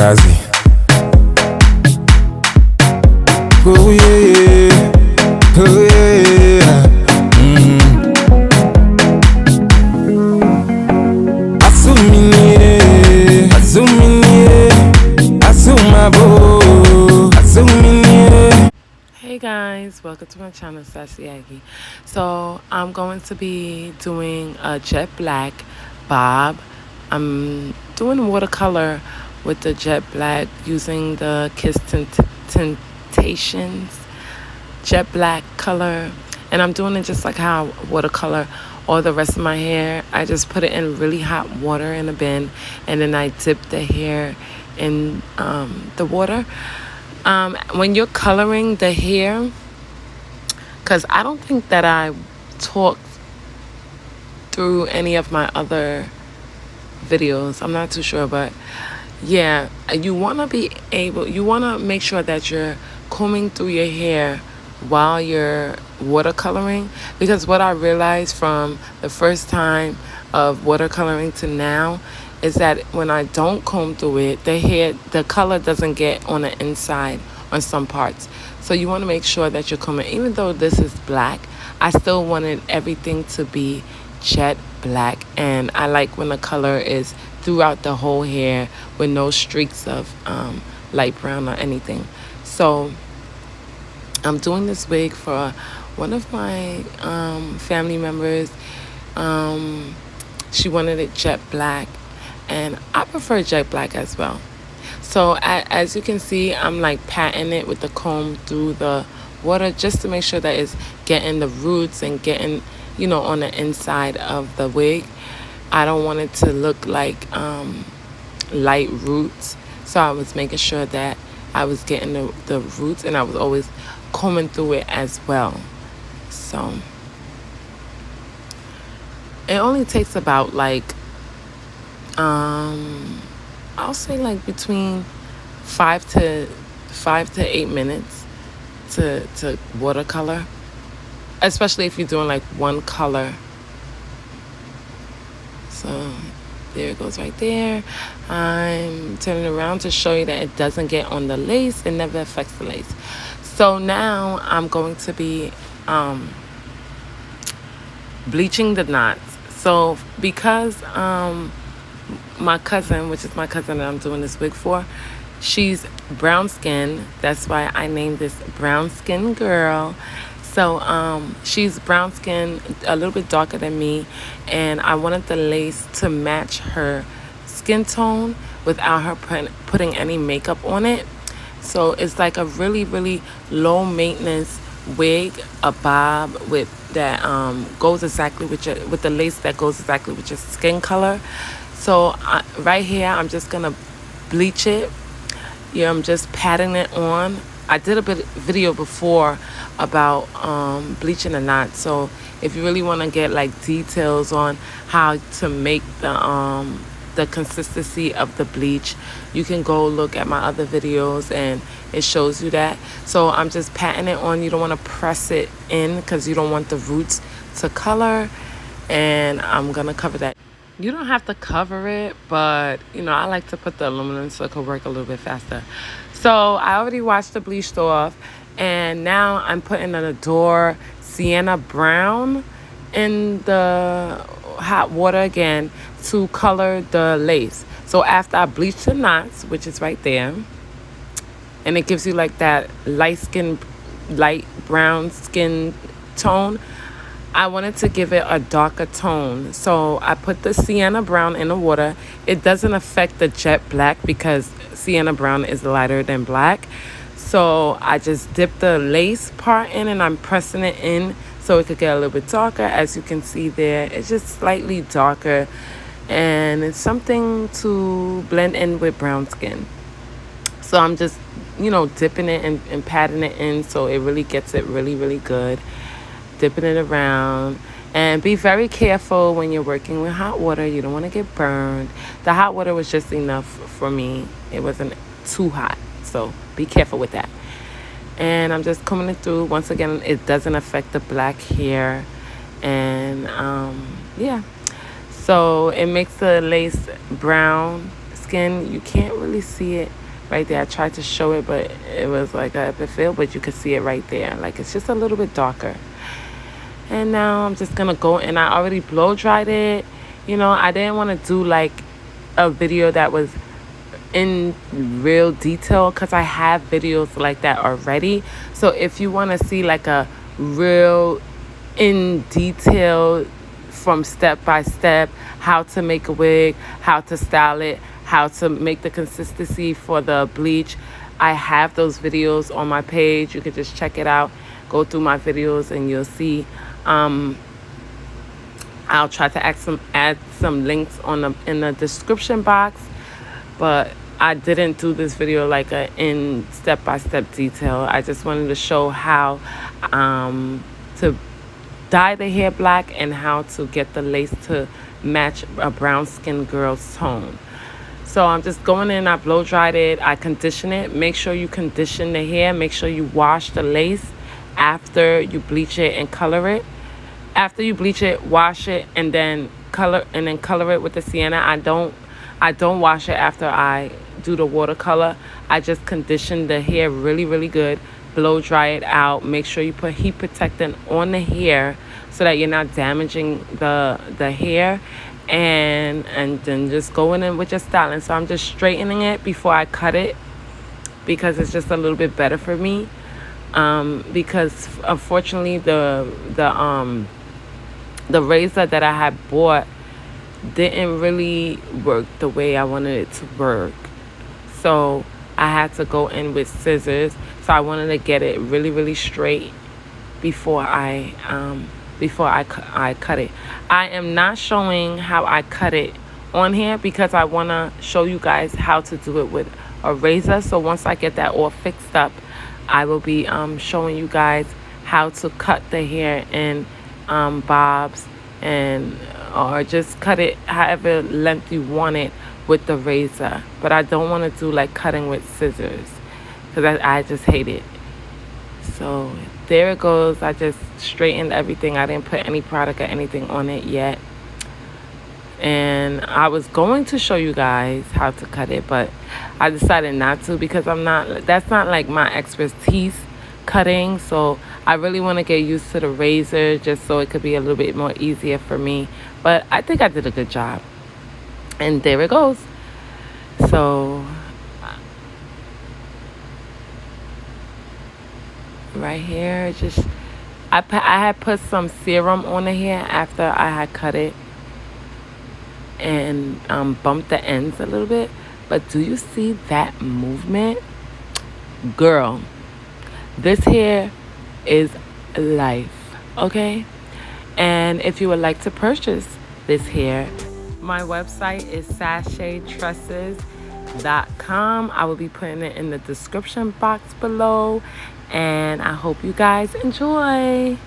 Jazzy. Oh yeah, oh yeah. Asumini, asumabo, asumini. Hey guys, welcome to my channel, Sassy Aggie. So I'm going to be doing a jet black bob. I'm doing watercolor with the jet black using the Kiss Temptations jet black color, and I'm doing it just like how watercolor all the rest of my hair. I just put it in really hot water in a bin, and then I dip the hair in the water. When you're coloring the hair, because I don't think that I talked through any of my other videos, I'm not too sure, but yeah, you want to make sure that you're combing through your hair while you're watercoloring, because what I realized from the first time of watercoloring to now is that when I don't comb through it, the color doesn't get on the inside on some parts. So you want to make sure that you're combing. Even though this is black, I still wanted everything to be jet black, and I like when the color is throughout the whole hair with no streaks of light brown or anything. So I'm doing this wig for one of my family members. She wanted it jet black, and I prefer jet black as well. So as you can see, I'm like patting it with the comb through the water just to make sure that it's getting the roots and getting, on the inside of the wig. I don't want it to look like light roots. So I was making sure that I was getting the roots, and I was always combing through it as well. So it only takes about I'll say like between 5 to 8 minutes to watercolor, especially if you're doing like one color. So there it goes right there. I'm turning around to show you that it doesn't get on the lace. It never affects the lace. So now I'm going to be bleaching the knots. So because my cousin, which is my cousin that I'm doing this wig for, she's brown skin. That's why I named this brown skin girl. So she's brown skin, a little bit darker than me, and I wanted the lace to match her skin tone without her putting any makeup on it. So it's like a really, really low maintenance wig, a bob with that goes exactly with the lace that goes exactly with your skin color. So right here, I'm just gonna bleach it. I'm just patting it on. I did a video before about bleaching a knot. So if you really want to get like details on how to make the consistency of the bleach, you can go look at my other videos and it shows you that. So I'm just patting it on. You don't want to press it in because you don't want the roots to color. And I'm gonna cover that. You don't have to cover it, but I like to put the aluminum so it could work a little bit faster. So I already washed the bleached off, and now I'm putting an Adore Sienna Brown in the hot water again to color the lace. So after I bleach the knots, which is right there, and it gives you like that light brown skin tone, I wanted to give it a darker tone. So I put the Sienna Brown in the water. It doesn't affect the jet black because Sienna Brown is lighter than black. So I just dipped the lace part in, and I'm pressing it in so it could get a little bit darker. As you can see there, it's just slightly darker, and it's something to blend in with brown skin. So I'm just, dipping it and patting it in so it really gets it really, really good. Dipping it around, and be very careful when you're working with hot water. You don't want to get burned. The hot water was just enough for me. It wasn't too hot, so be careful with that. And I'm just combing it through. Once again, it doesn't affect the black hair, and yeah, so it makes the lace brown skin. You can't really see it right there. I tried to show it, but it was like a epic fail, but you could see it right there. Like, it's just a little bit darker. And now I'm just gonna go, and I already blow dried it. You know, I didn't want to do like a video that was in real detail, because I have videos like that already. So if you want to see like a real in detail from step by step, how to make a wig, how to style it, how to make the consistency for the bleach, I have those videos on my page. You can just check it out, go through my videos, and you'll see. I'll try to add some links in the description box, but I didn't do this video like in step-by-step detail. I just wanted to show how to dye the hair black and how to get the lace to match a brown skinned girl's tone. So I'm just going in, I blow dried it, I condition it. Make sure you condition the hair. Make sure you wash the lace after you bleach it and color it. After you bleach it, wash it, and then color it with the sienna. I don't wash it after I do the watercolor. I just condition the hair really, really good. Blow dry it out. Make sure you put heat protectant on the hair so that you're not damaging the hair. And then just going in with your styling. So I'm just straightening it before I cut it, because it's just a little bit better for me. Because unfortunately the razor that I had bought didn't really work the way I wanted it to work. So I had to go in with scissors. So I wanted to get it really, really straight before I cut it. I am not showing how I cut it on here because I want to show you guys how to do it with a razor. So once I get that all fixed up, I will be showing you guys how to cut the hair in bobs, or just cut it however length you want it with the razor. But I don't want to do like cutting with scissors, because I just hate it. So there it goes. I just straightened everything. I didn't put any product or anything on it yet. And I was going to show you guys how to cut it, but I decided not to, because that's not like my expertise, cutting. So I really want to get used to the razor just so it could be a little bit more easier for me. But I think I did a good job. And there it goes. So right here, just I had put some serum on the hair after I had cut it, and bumped the ends a little bit. But do you see that movement? Girl, this hair is life, okay? And if you would like to purchase this hair, my website is sashaitresses.com. I will be putting it in the description box below, and I hope you guys enjoy.